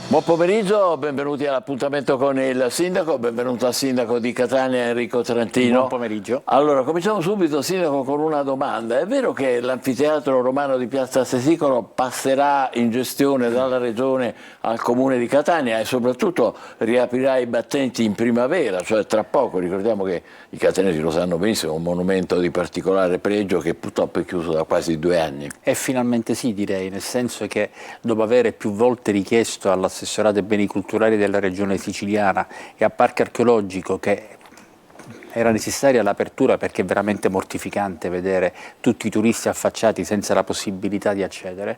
Buon pomeriggio, benvenuti all'appuntamento con il sindaco, benvenuto al sindaco di Catania Enrico Trentino. Buon pomeriggio. Allora, cominciamo subito, sindaco, con una domanda. È vero che l'anfiteatro romano di Piazza Tesicolo passerà in gestione dalla regione al comune di Catania e soprattutto riaprirà i battenti in primavera, cioè tra poco? Ricordiamo che i catanesi lo sanno benissimo, è un monumento di particolare pregio che purtroppo è chiuso da quasi 2 anni. E finalmente sì, direi, nel senso che dopo aver più volte richiesto all'assessorato ai beni culturali della regione siciliana e a Parco Archeologico che era necessaria l'apertura, perché è veramente mortificante vedere tutti i turisti affacciati senza la possibilità di accedere,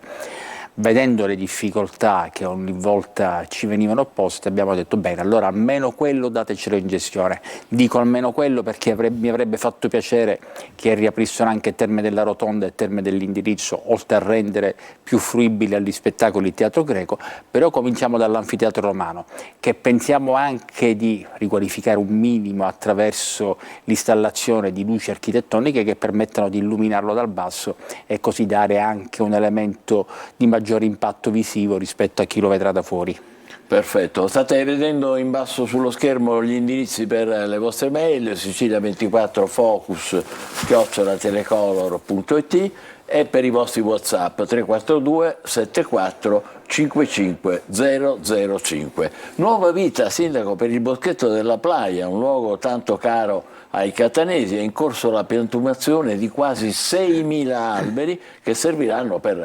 vedendo le difficoltà che ogni volta ci venivano opposte, abbiamo detto bene, allora almeno quello datecelo in gestione. Dico almeno quello perché mi avrebbe fatto piacere che riaprissero anche Terme della Rotonda e Terme dell'Indirizzo, oltre a rendere più fruibili agli spettacoli il teatro greco. Però cominciamo dall'anfiteatro romano, che pensiamo anche di riqualificare un minimo attraverso l'installazione di luci architettoniche che permettano di illuminarlo dal basso e così dare anche un elemento di maggiore impatto visivo rispetto a chi lo vedrà da fuori. Perfetto, state vedendo in basso sullo schermo gli indirizzi per le vostre mail, sicilia24focus@telecolor.it e per i vostri WhatsApp 342 74 55 005. Nuova vita, sindaco, per il Boschetto della Playa, un luogo tanto caro ai catanesi. È in corso la piantumazione di quasi 6.000 alberi che serviranno per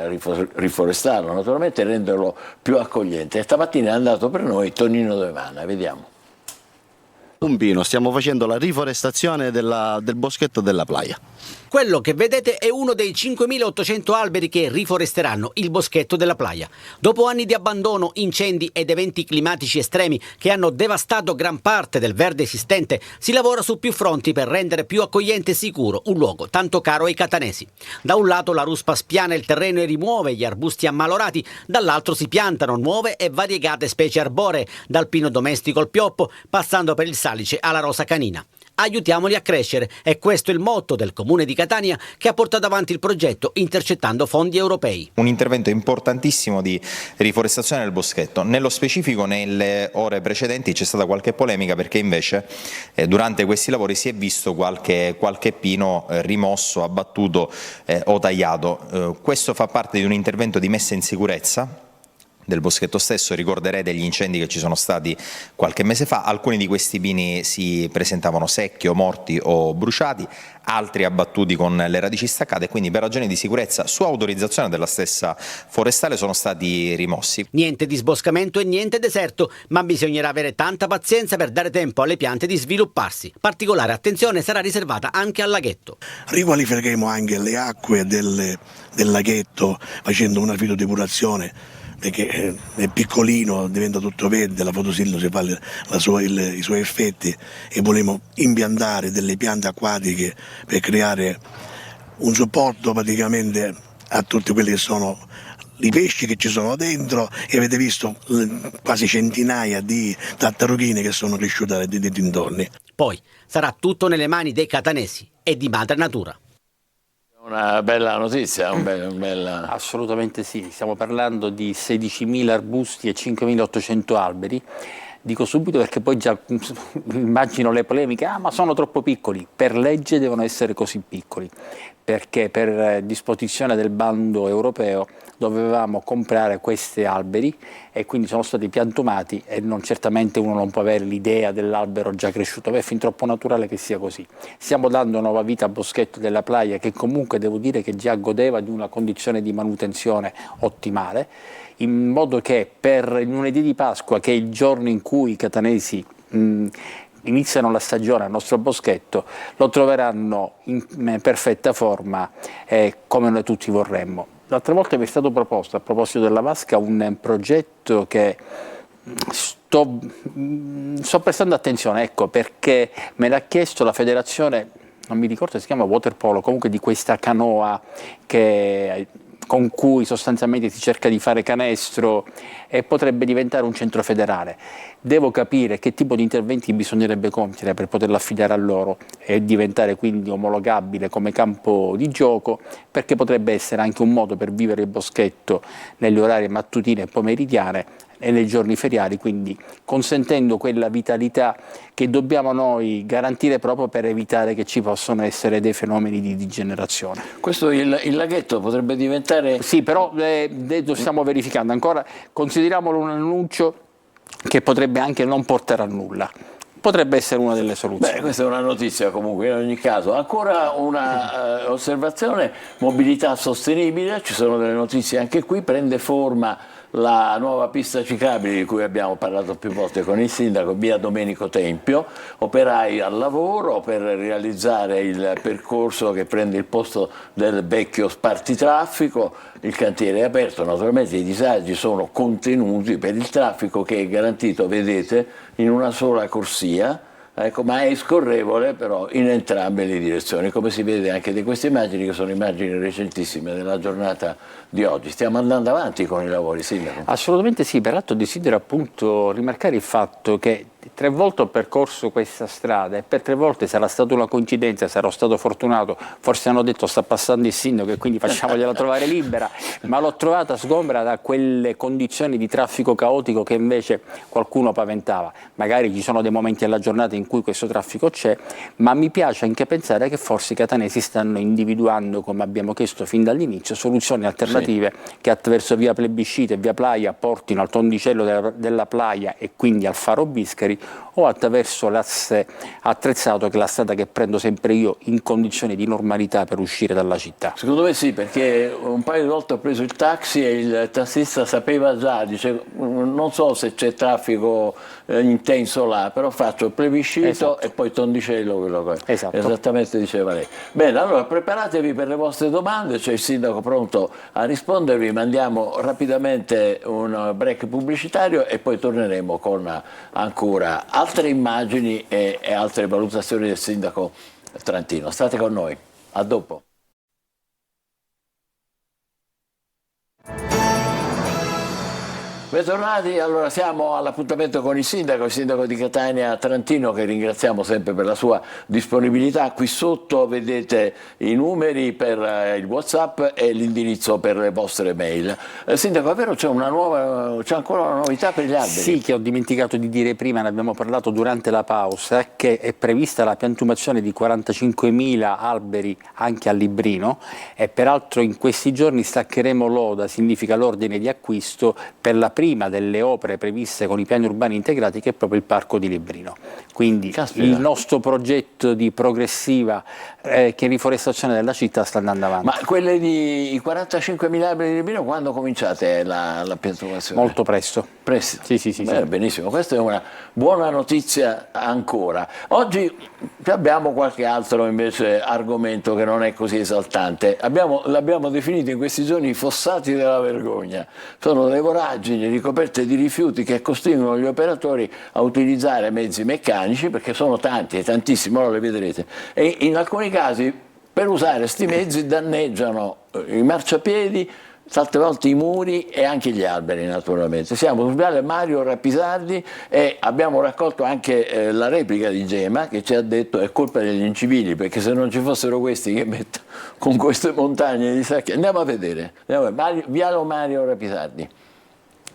riforestarlo, naturalmente, e renderlo più accogliente. E stamattina è andato per noi Tonino Devana, vediamo. Un pino, stiamo facendo la riforestazione del Boschetto della Playa. Quello che vedete è uno dei 5.800 alberi che riforesteranno il Boschetto della Playa. Dopo anni di abbandono, incendi ed eventi climatici estremi che hanno devastato gran parte del verde esistente, si lavora su più fronti per rendere più accogliente e sicuro un luogo tanto caro ai catanesi. Da un lato la ruspa spiana il terreno e rimuove gli arbusti ammalorati, dall'altro si piantano nuove e variegate specie arboree, dal pino domestico al pioppo, passando per il salice alla rosa canina. Aiutiamoli a crescere, è questo il motto del Comune di Catania, che ha portato avanti il progetto intercettando fondi europei. Un intervento importantissimo di riforestazione del boschetto. Nello specifico, nelle ore precedenti c'è stata qualche polemica perché invece durante questi lavori si è visto qualche pino rimosso, abbattuto o tagliato. Questo fa parte di un intervento di messa in sicurezza del boschetto stesso. Ricorderete gli incendi che ci sono stati qualche mese fa. Alcuni di questi pini si presentavano secchi o morti o bruciati, altri abbattuti con le radici staccate, e quindi per ragioni di sicurezza, su autorizzazione della stessa forestale, sono stati rimossi. Niente disboscamento e niente deserto, ma bisognerà avere tanta pazienza per dare tempo alle piante di svilupparsi. Particolare attenzione sarà riservata anche al laghetto. Riqualificheremo anche le acque del laghetto facendo una fitodepurazione, perché è piccolino, diventa tutto verde, la fotosintesi fa i suoi effetti, e volevamo impiantare delle piante acquatiche per creare un supporto praticamente a tutti quelli che sono i pesci che ci sono dentro, e avete visto quasi centinaia di tartarughine che sono cresciute dai dintorni. Poi sarà tutto nelle mani dei catanesi e di madre natura. Una bella notizia, bella... Assolutamente sì, stiamo parlando di 16.000 arbusti e 5.800 alberi. Dico subito perché poi già immagino le polemiche, ma sono troppo piccoli. Per legge devono essere così piccoli, perché per disposizione del bando europeo dovevamo comprare questi alberi e quindi sono stati piantumati, e certamente uno non può avere l'idea dell'albero già cresciuto, è fin troppo naturale che sia così. Stiamo dando nuova vita al Boschetto della Playa, che comunque devo dire che già godeva di una condizione di manutenzione ottimale, in modo che per il lunedì di Pasqua, che è il giorno in cui i catanesi iniziano la stagione al nostro boschetto, lo troveranno in perfetta forma, come noi tutti vorremmo. L'altra volta mi è stato proposto, a proposito della vasca, un progetto che sto prestando attenzione, ecco, perché me l'ha chiesto la federazione, non mi ricordo se si chiama waterpolo, comunque di questa canoa con cui sostanzialmente si cerca di fare canestro e potrebbe diventare un centro federale. Devo capire che tipo di interventi bisognerebbe compiere per poterlo affidare a loro e diventare quindi omologabile come campo di gioco, perché potrebbe essere anche un modo per vivere il boschetto negli orari mattutine e pomeridiane e nei giorni feriali, quindi consentendo quella vitalità che dobbiamo noi garantire proprio per evitare che ci possano essere dei fenomeni di degenerazione. Questo il laghetto potrebbe diventare... Sì, però lo stiamo verificando ancora, consideriamolo un annuncio che potrebbe anche non portare a nulla. Potrebbe essere una delle soluzioni. Beh, questa è una notizia comunque in ogni caso. Ancora una osservazione, mobilità sostenibile, ci sono delle notizie anche qui, prende forma la nuova pista ciclabile di cui abbiamo parlato più volte con il sindaco, via Domenico Tempio, operai al lavoro per realizzare il percorso che prende il posto del vecchio spartitraffico, il cantiere è aperto, naturalmente i disagi sono contenuti per il traffico che è garantito, vedete, in una sola corsia. Ecco, ma è scorrevole però in entrambe le direzioni, come si vede anche da queste immagini che sono immagini recentissime della giornata di oggi. Stiamo andando avanti con i lavori, sindaco? Assolutamente sì, peraltro desidero appunto rimarcare il fatto che 3 volte ho percorso questa strada e per 3 volte sarà stata una coincidenza, sarò stato fortunato, forse hanno detto sta passando il sindaco e quindi facciamogliela trovare libera, ma l'ho trovata sgombra da quelle condizioni di traffico caotico che invece qualcuno paventava. Magari ci sono dei momenti alla giornata in cui questo traffico c'è, ma mi piace anche pensare che forse i catanesi stanno individuando, come abbiamo chiesto fin dall'inizio, soluzioni alternative che attraverso via Plebiscito e via Playa portino al tondicello della Playa e quindi al faro Biscari, o attraverso l'asse attrezzato, che è la strada che prendo sempre io in condizioni di normalità per uscire dalla città. Secondo me sì, perché un paio di volte ho preso il taxi e il tassista sapeva già, dice non so se c'è traffico intenso là, però faccio il Plebiscito, esatto, e poi tondicello, quello che esatto, esattamente diceva lei. Bene, allora preparatevi per le vostre domande, c'è il sindaco pronto a rispondervi, mandiamo rapidamente un break pubblicitario e poi torneremo con ancora altre immagini e altre valutazioni del sindaco Trantino. State con noi, a dopo. Bentornati, allora siamo all'appuntamento con il sindaco di Catania Trantino, che ringraziamo sempre per la sua disponibilità. Qui sotto vedete i numeri per il WhatsApp e l'indirizzo per le vostre mail. Sindaco, è vero, c'è ancora una novità per gli alberi? Sì, che ho dimenticato di dire prima, ne abbiamo parlato durante la pausa, che è prevista la piantumazione di 45.000 alberi anche a Librino e peraltro in questi giorni staccheremo l'oda, significa l'ordine di acquisto, per la prima delle opere previste con i piani urbani integrati, che è proprio il parco di Librino. Quindi il nostro progetto di progressiva riforestazione della città sta andando avanti. Ma quelle di 45.000 alberi di Librino, quando cominciate la piantumazione? Molto presto. Presto? Sì. Benissimo, questa è una buona notizia ancora. Oggi abbiamo qualche altro invece argomento che non è così esaltante. L'abbiamo definito in questi giorni i fossati della vergogna. Sono le voragini ricoperte di rifiuti che costringono gli operatori a utilizzare mezzi meccanici, perché sono tanti, tantissimi, ora le vedrete, e in alcuni casi per usare questi mezzi danneggiano i marciapiedi, tante volte i muri e anche gli alberi, naturalmente. Siamo sul viale Mario Rapisardi e abbiamo raccolto anche la replica di Gema, che ci ha detto è colpa degli incivili, perché se non ci fossero questi che mettono con queste montagne di sacchi. Andiamo a vedere. Viale Mario Rapisardi.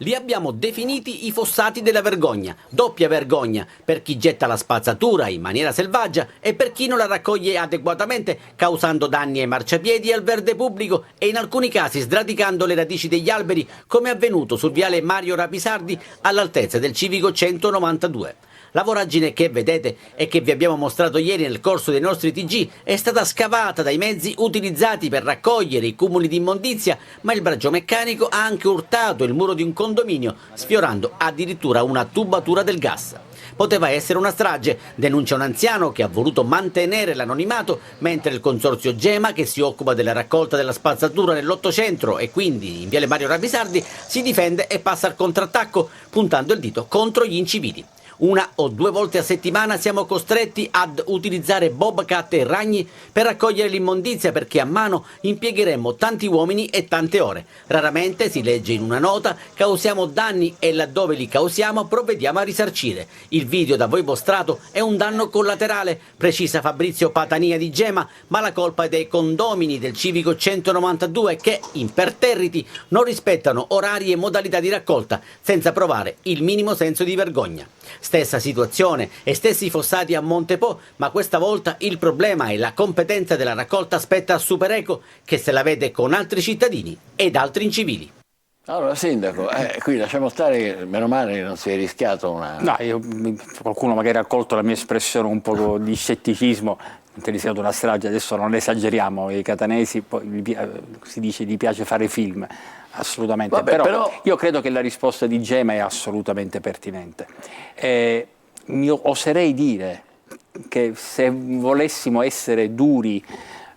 Li abbiamo definiti i fossati della vergogna, doppia vergogna per chi getta la spazzatura in maniera selvaggia e per chi non la raccoglie adeguatamente, causando danni ai marciapiedi e al verde pubblico e in alcuni casi sradicando le radici degli alberi, come è avvenuto sul viale Mario Rapisardi all'altezza del civico 192. La voragine che vedete e che vi abbiamo mostrato ieri nel corso dei nostri TG è stata scavata dai mezzi utilizzati per raccogliere i cumuli di immondizia, ma il braccio meccanico ha anche urtato il muro di un condominio, sfiorando addirittura una tubatura del gas. Poteva essere una strage, denuncia un anziano che ha voluto mantenere l'anonimato, mentre il consorzio Gema, che si occupa della raccolta della spazzatura nell'Ottocentro e quindi in viale Mario Rapisardi, si difende e passa al contrattacco, puntando il dito contro gli incivili. 1 o 2 volte a settimana siamo costretti ad utilizzare bobcat e ragni per raccogliere l'immondizia perché a mano impiegheremmo tanti uomini e tante ore. Raramente si legge in una nota causiamo danni e laddove li causiamo provvediamo a risarcire. Il video da voi mostrato è un danno collaterale, precisa Fabrizio Patania di Gema, ma la colpa è dei condomini del civico 192 che, imperterriti, non rispettano orari e modalità di raccolta senza provare il minimo senso di vergogna. Stessa situazione e stessi fossati a Montepo, ma questa volta il problema e la competenza della raccolta spetta a Supereco, che se la vede con altri cittadini ed altri incivili. Allora, Sindaco, qui lasciamo stare che meno male che non si è rischiato una... No, qualcuno magari ha colto la mia espressione un po' di scetticismo, non è rischiato una strage, adesso non esageriamo, i catanesi poi, si dice gli piace fare film, assolutamente. Vabbè, però io credo che la risposta di Gema è assolutamente pertinente. Io oserei dire che se volessimo essere duri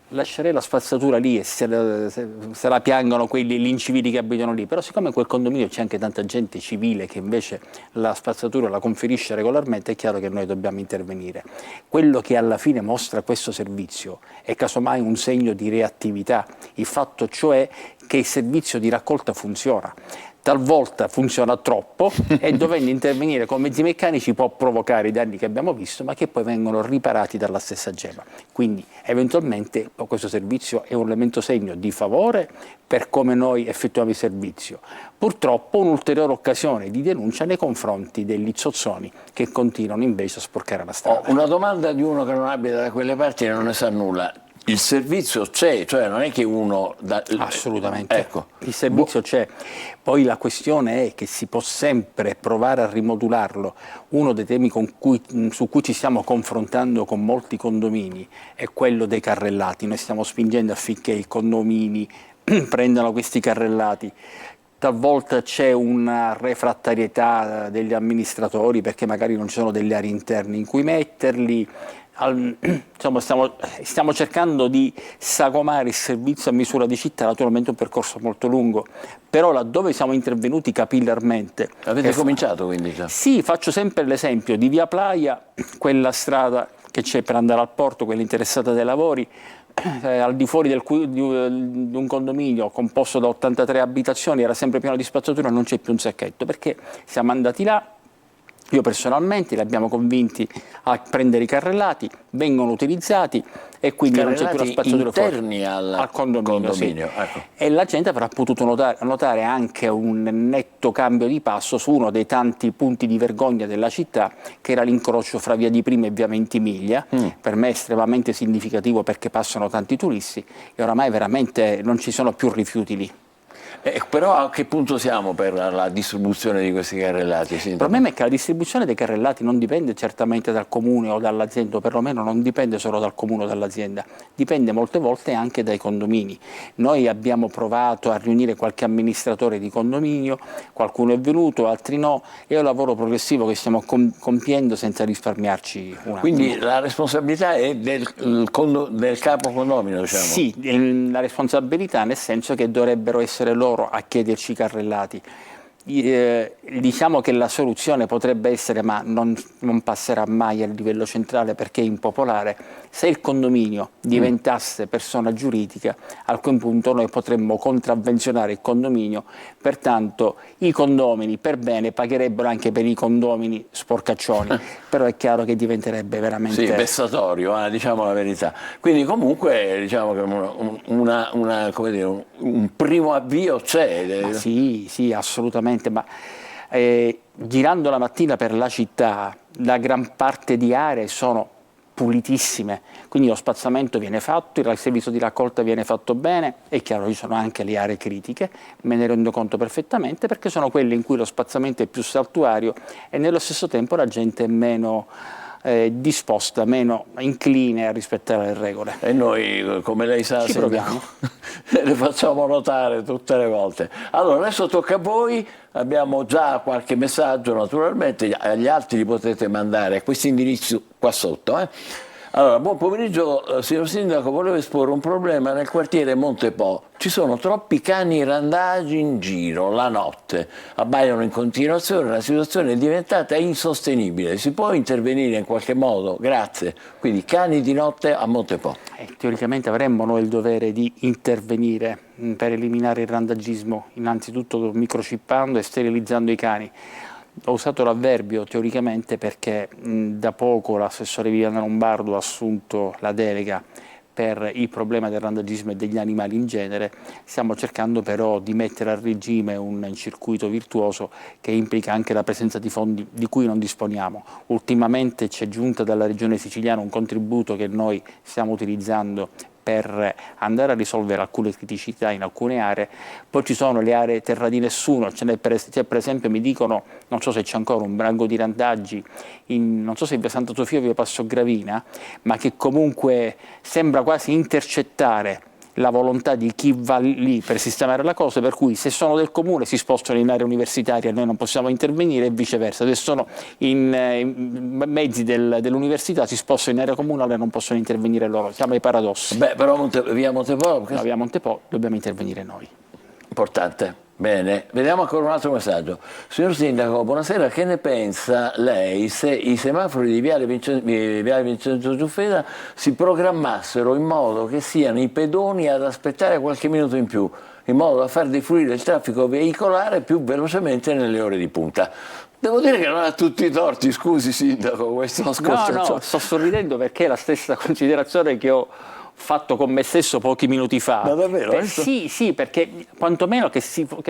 lascerei la spazzatura lì e se la piangono gli incivili che abitano lì, però siccome in quel condominio c'è anche tanta gente civile che invece la spazzatura la conferisce regolarmente, è chiaro che noi dobbiamo intervenire. Quello che alla fine mostra questo servizio è casomai un segno di reattività, il fatto cioè che il servizio di raccolta funziona. Talvolta funziona troppo e dovendo intervenire con mezzi meccanici può provocare i danni che abbiamo visto, ma che poi vengono riparati dalla stessa Gema. Quindi eventualmente questo servizio è un elemento segno di favore per come noi effettuiamo il servizio. Purtroppo un'ulteriore occasione di denuncia nei confronti degli zozzoni che continuano invece a sporcare la strada. una domanda di uno che non abita da quelle parti e non ne sa nulla. Il servizio c'è, cioè non è che uno... Assolutamente, ecco. Il servizio c'è, poi la questione è che si può sempre provare a rimodularlo. Uno dei temi su cui ci stiamo confrontando con molti condomini è quello dei carrellati. Noi stiamo spingendo affinché i condomini prendano questi carrellati. Talvolta c'è una refrattarietà degli amministratori perché magari non ci sono delle aree interne in cui metterli. Insomma, stiamo cercando di sagomare il servizio a misura di città, naturalmente un percorso molto lungo, però laddove siamo intervenuti capillarmente. Avete cominciato quindi già? Sì, faccio sempre l'esempio di Via Playa, quella strada che c'è per andare al porto, quella interessata dai lavori, al di fuori di un condominio composto da 83 abitazioni, era sempre pieno di spazzatura, non c'è più un sacchetto, perché siamo andati là. Io personalmente li abbiamo convinti a prendere i carrellati, vengono utilizzati e quindi non c'è più la spazzatura interni fuori, al condominio. Sì. Ecco. E la gente avrà potuto notare anche un netto cambio di passo su uno dei tanti punti di vergogna della città, che era l'incrocio fra Via di Prima e Via Ventimiglia. Per me è estremamente significativo perché passano tanti turisti e oramai veramente non ci sono più rifiuti lì. Però a che punto siamo per la distribuzione di questi carrellati? Il problema è che la distribuzione dei carrellati non dipende certamente dal comune o dall'azienda, o perlomeno non dipende solo dal comune o dall'azienda, dipende molte volte anche dai condomini. Noi abbiamo provato a riunire qualche amministratore di condominio, qualcuno è venuto, altri no, è un lavoro progressivo che stiamo compiendo senza risparmiarci un attimo. Quindi la responsabilità è del capo condomino, diciamo? Sì, la responsabilità nel senso che dovrebbero essere loro a chiederci i carrellati. Diciamo che la soluzione potrebbe essere, ma non passerà mai a livello centrale perché è impopolare, se il condominio diventasse persona giuridica, a quel punto noi potremmo contravvenzionare il condominio, pertanto i condomini per bene pagherebbero anche per i condomini sporcaccioni, però è chiaro che diventerebbe veramente... Sì, vessatorio, diciamo la verità. Quindi comunque diciamo che come dire, un primo avvio c'è. Sì, assolutamente. Ma girando la mattina per la città, la gran parte di aree sono pulitissime, quindi lo spazzamento viene fatto, il servizio di raccolta viene fatto bene. È chiaro, ci sono anche le aree critiche, me ne rendo conto perfettamente, perché sono quelle in cui lo spazzamento è più saltuario e nello stesso tempo la gente è meno disposta, meno incline a rispettare le regole. E noi, come lei sa, proviamo. le facciamo notare tutte le volte. Allora, adesso tocca a voi, abbiamo già qualche messaggio naturalmente, agli altri li potete mandare a questo indirizzo qua sotto. Allora, buon pomeriggio, signor Sindaco, volevo esporre un problema nel quartiere Montepo. Ci sono troppi cani randagi in giro la notte, abbaiano in continuazione, la situazione è diventata insostenibile. Si può intervenire in qualche modo? Grazie. Quindi cani di notte a Montepo. Teoricamente avremmo noi il dovere di intervenire per eliminare il randagismo, innanzitutto microchippando e sterilizzando i cani. Ho usato l'avverbio teoricamente perché da poco l'assessore Viviana Lombardo ha assunto la delega per il problema del randagismo e degli animali in genere. Stiamo cercando però di mettere a regime un circuito virtuoso che implica anche la presenza di fondi di cui non disponiamo. Ultimamente ci è giunta dalla Regione Siciliana un contributo che noi stiamo utilizzando per andare a risolvere alcune criticità in alcune aree. Poi ci sono le aree terra di nessuno, per esempio mi dicono, non so se c'è ancora un branco di randaggi, non so se in via Santa Sofia o via Passo Gravina, ma che comunque sembra quasi intercettare la volontà di chi va lì per sistemare la cosa, per cui se sono del comune si spostano in area universitaria e noi non possiamo intervenire e viceversa, se sono in mezzi dell'università si spostano in area comunale e non possono intervenire loro. Siamo ai paradossi. Beh, però via Montepo... No, via Montepo dobbiamo intervenire noi. Importante. Bene, vediamo ancora un altro messaggio. Signor Sindaco, buonasera, che ne pensa lei se i semafori di Viale Vincenzo Giuffrida si programmassero in modo che siano i pedoni ad aspettare qualche minuto in più, in modo da far defluire il traffico veicolare più velocemente nelle ore di punta? Devo dire che non ha tutti i torti, scusi Sindaco, questo scorcio. No, sto sorridendo perché è la stessa considerazione che ho fatto con me stesso pochi minuti fa. Ma davvero? Sì, perché quantomeno che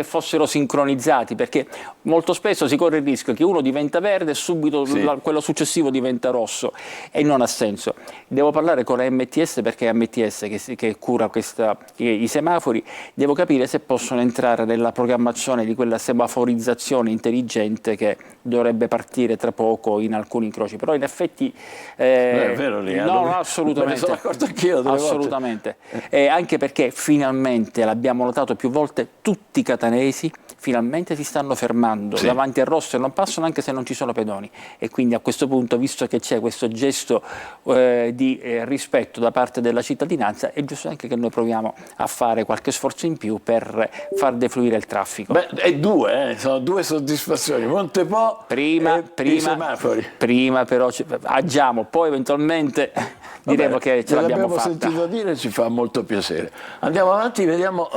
fossero sincronizzati, perché molto spesso si corre il rischio che uno diventa verde e subito quello successivo diventa rosso e non ha senso. Devo parlare con la MTS perché è MTS che cura i semafori, devo capire se possono entrare nella programmazione di quella semaforizzazione intelligente che dovrebbe partire tra poco in alcuni incroci, però in effetti è vero, no, assolutamente. Me ne sono accorto anch'io. Assolutamente, anche perché finalmente, l'abbiamo notato più volte, tutti i catanesi finalmente si stanno fermando davanti al rosso e non passano anche se non ci sono pedoni, e quindi a questo punto, visto che c'è questo gesto di rispetto da parte della cittadinanza, è giusto anche che noi proviamo a fare qualche sforzo in più per far defluire il traffico. Beh, sono due soddisfazioni, Montepo e i semafori. Prima però agiamo, poi eventualmente diremo che ce l'abbiamo fatta. Sentito dire, ci fa molto piacere. Andiamo avanti, vediamo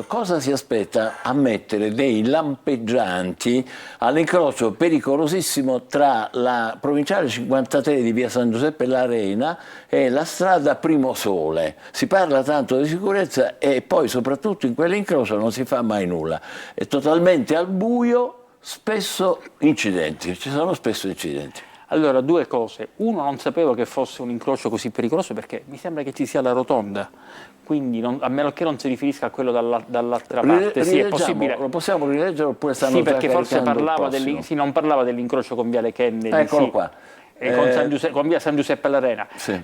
cosa si aspetta a mettere dei lampeggianti all'incrocio pericolosissimo tra la provinciale 53 di via San Giuseppe l'Arena e la strada Primo Sole. Si parla tanto di sicurezza e poi soprattutto in quell'incrocio non si fa mai nulla. È totalmente al buio, spesso incidenti, ci sono spesso incidenti. Allora, due cose. Uno, non sapevo che fosse un incrocio così pericoloso perché mi sembra che ci sia la rotonda, quindi a meno che non si riferisca a quello dall'altra parte. Sì, è possibile. Lo possiamo rileggere oppure stanno Sì, perché forse non parlava dell'incrocio con Viale Kennedy. Eccolo qua. Con via San Giuseppe l'Arena. Sì.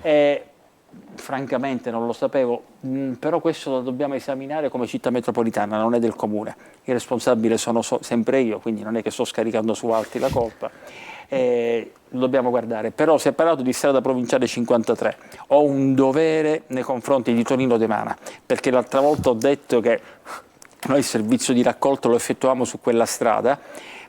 Francamente non lo sapevo, però questo lo dobbiamo esaminare come città metropolitana, non è del comune. Il responsabile sono sempre io, quindi non è che sto scaricando su altri la colpa. Lo dobbiamo guardare, però si è parlato di strada provinciale 53, ho un dovere nei confronti di Tonino De Mana, perché l'altra volta ho detto che noi il servizio di raccolta lo effettuavamo su quella strada,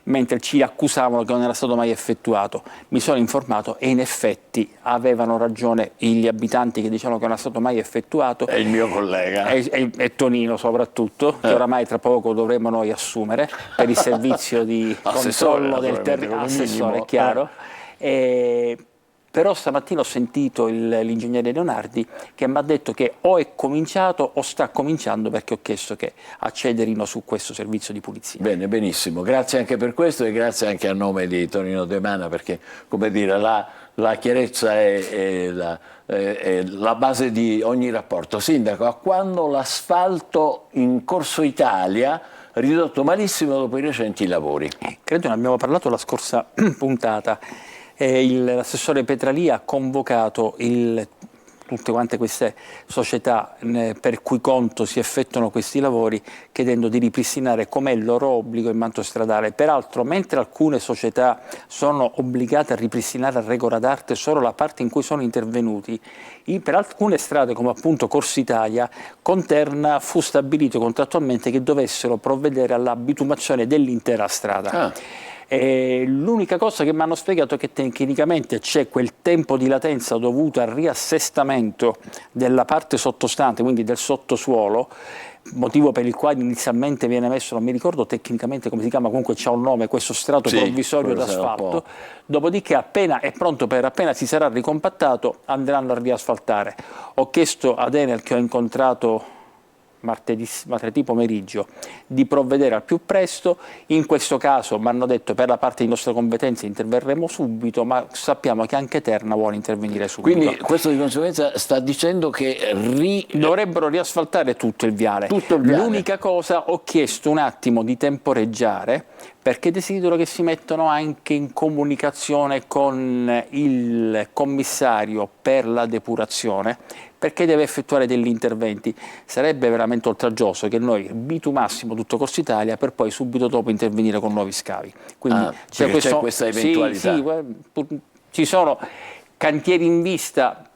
mentre ci accusavano che non era stato mai effettuato. Mi sono informato e in effetti avevano ragione gli abitanti che dicevano che non era stato mai effettuato. È il mio collega. E Tonino soprattutto, che oramai tra poco dovremo noi assumere per il servizio di controllo del territorio. Assessore, è chiaro. Però stamattina ho sentito l'ingegnere Leonardi che mi ha detto che o è cominciato o sta cominciando, perché ho chiesto che accederino su questo servizio di pulizia. Bene, benissimo, grazie anche per questo e grazie anche a nome di Tonino De Mana, perché come dire la chiarezza è la base di ogni rapporto. Sindaco, a quando l'asfalto in Corso Italia ridotto malissimo dopo i recenti lavori? Credo ne abbiamo parlato la scorsa puntata. L'assessore Petralia ha convocato il tutte quante queste società per cui conto si effettuano questi lavori, chiedendo di ripristinare com'è il loro obbligo in manto stradale. Peraltro, mentre alcune società sono obbligate a ripristinare a regola d'arte solo la parte in cui sono intervenuti, per alcune strade come appunto Corsa Italia, con Terna fu stabilito contrattualmente che dovessero provvedere alla bitumazione dell'intera strada. L'unica cosa che mi hanno spiegato è che tecnicamente c'è quel tempo di latenza dovuto al riassestamento della parte sottostante, quindi del sottosuolo, motivo per il quale inizialmente viene messo, non mi ricordo tecnicamente come si chiama, comunque c'ha un nome, questo strato provvisorio d'asfalto, dopodiché appena si sarà ricompattato andranno a riasfaltare. Ho chiesto ad Enel, che ho incontrato martedì pomeriggio, di provvedere al più presto. In questo caso mi hanno detto per la parte di nostra competenza interverremo subito, ma sappiamo che anche Terna vuole intervenire subito. Quindi questo di conseguenza sta dicendo che dovrebbero riasfaltare tutto il viale. L'unica cosa, ho chiesto un attimo di temporeggiare, perché desidero che si mettano anche in comunicazione con il commissario per la depurazione, perché deve effettuare degli interventi. Sarebbe veramente oltraggioso che noi bitumassimo tutto Corsa Italia per poi subito dopo intervenire con nuovi scavi. Quindi c'è questa eventualità. Ci sono cantieri in vista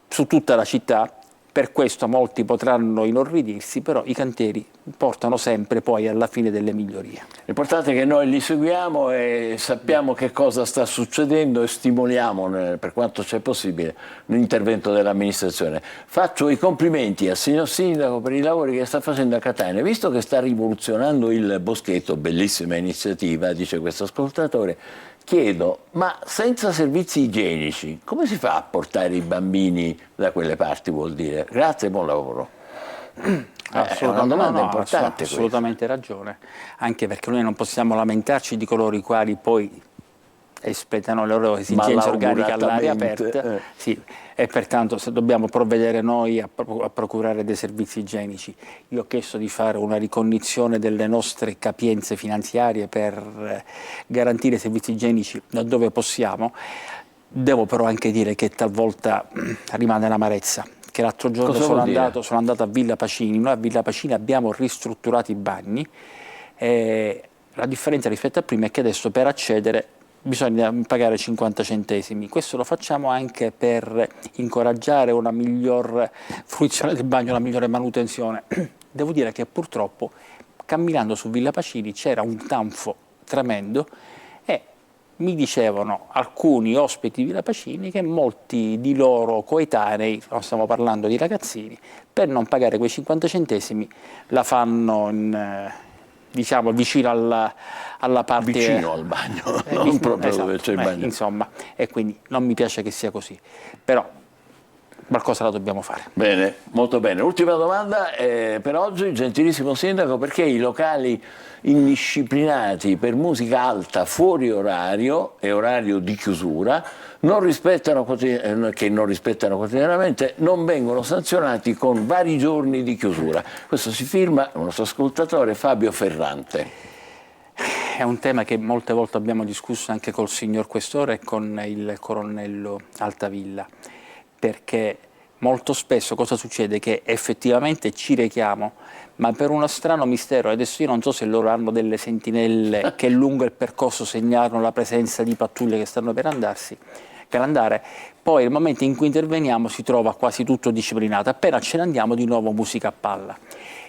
su tutta la città, per questo molti potranno inorridirsi, però i cantieri portano sempre poi alla fine delle migliorie. L'importante è che noi li seguiamo e sappiamo che cosa sta succedendo e stimoliamo, per quanto c'è possibile, l'intervento dell'amministrazione. Faccio i complimenti al signor Sindaco per i lavori che sta facendo a Catania. Visto che sta rivoluzionando il boschetto, bellissima iniziativa, dice questo ascoltatore, chiedo, ma senza servizi igienici come si fa a portare i bambini da quelle parti, vuol dire? Grazie e buon lavoro. È una domanda importante. Assolutamente ragione, anche perché noi non possiamo lamentarci di coloro i quali poi espletano le loro esigenze organiche all'aria aperta, e pertanto se dobbiamo provvedere noi a procurare dei servizi igienici. Io ho chiesto di fare una ricognizione delle nostre capienze finanziarie per garantire servizi igienici laddove possiamo. Devo però anche dire che talvolta rimane l'amarezza, che l'altro giorno sono andato a Villa Pacini. Noi a Villa Pacini abbiamo ristrutturato i bagni, la differenza rispetto a prima è che adesso per accedere bisogna pagare 50 centesimi. Questo lo facciamo anche per incoraggiare una miglior fruizione del bagno, una migliore manutenzione. Devo dire che purtroppo camminando su Villa Pacini c'era un tanfo tremendo e mi dicevano alcuni ospiti di Villa Pacini che molti di loro coetanei, non stiamo parlando di ragazzini, per non pagare quei 50 centesimi la fanno diciamo vicino alla parte... Vicino al bagno, non proprio dove c'è il bagno. Insomma, e quindi non mi piace che sia così, però qualcosa la dobbiamo fare. Bene, molto bene. Ultima domanda per oggi, gentilissimo Sindaco, perché i locali indisciplinati per musica alta fuori orario e orario di chiusura che non rispettano quotidianamente non vengono sanzionati con vari giorni di chiusura? Questo si firma un nostro ascoltatore, Fabio Ferrante. È un tema che molte volte abbiamo discusso anche col signor Questore e con il colonnello Altavilla, perché molto spesso cosa succede? Che effettivamente ci rechiamo, ma per uno strano mistero, adesso io non so se loro hanno delle sentinelle che lungo il percorso segnalano la presenza di pattuglie che stanno per andare, poi nel momento in cui interveniamo si trova quasi tutto disciplinato, appena ce ne andiamo di nuovo musica a palla.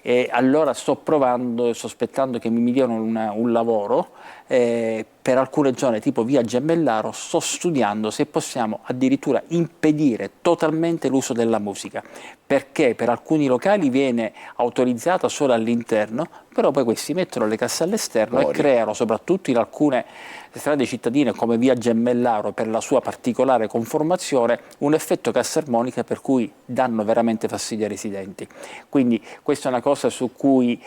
E allora sto provando, sospettando che mi diano un lavoro per alcune zone tipo via Gemellaro, sto studiando se possiamo addirittura impedire totalmente l'uso della musica, perché per alcuni locali viene autorizzata solo all'interno, però poi questi mettono le casse all'esterno e creano, soprattutto in alcune strade cittadine come via Gemellaro, per la sua particolare conformazione, un effetto cassa armonica per cui danno veramente fastidio ai residenti. Quindi questa è una cosa su cui,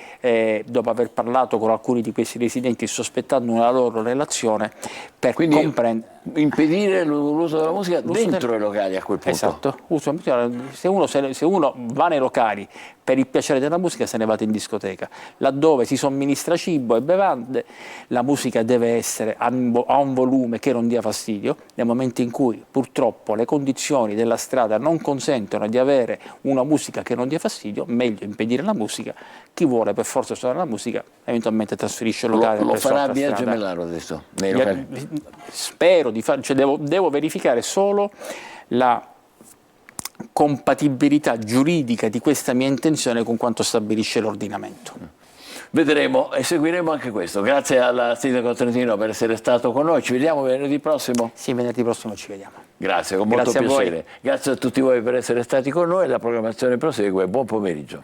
dopo aver parlato con alcuni di questi residenti, sospettando una loro relazione, per comprendere... impedire l'uso della musica dentro i locali a quel punto. Esatto, se uno va nei locali per il piacere della musica se ne va in discoteca, laddove si somministra cibo e bevande la musica deve essere a un volume che non dia fastidio. Nel momento in cui purtroppo le condizioni della strada non consentono di avere una musica che non dia fastidio, meglio impedire la musica. Chi vuole per forza suonare la musica eventualmente trasferisce il locale. Lo farà a Biagio Mellaro adesso nei locali? Spero di fare, cioè devo verificare solo la compatibilità giuridica di questa mia intenzione con quanto stabilisce l'ordinamento. Vedremo e seguiremo anche questo. Grazie al sindaco trentino per essere stato con noi. Ci vediamo venerdì prossimo? Sì, venerdì prossimo ci vediamo. Grazie, con molto Grazie a voi. piacere. Grazie a tutti voi per essere stati con noi. La programmazione prosegue. Buon pomeriggio.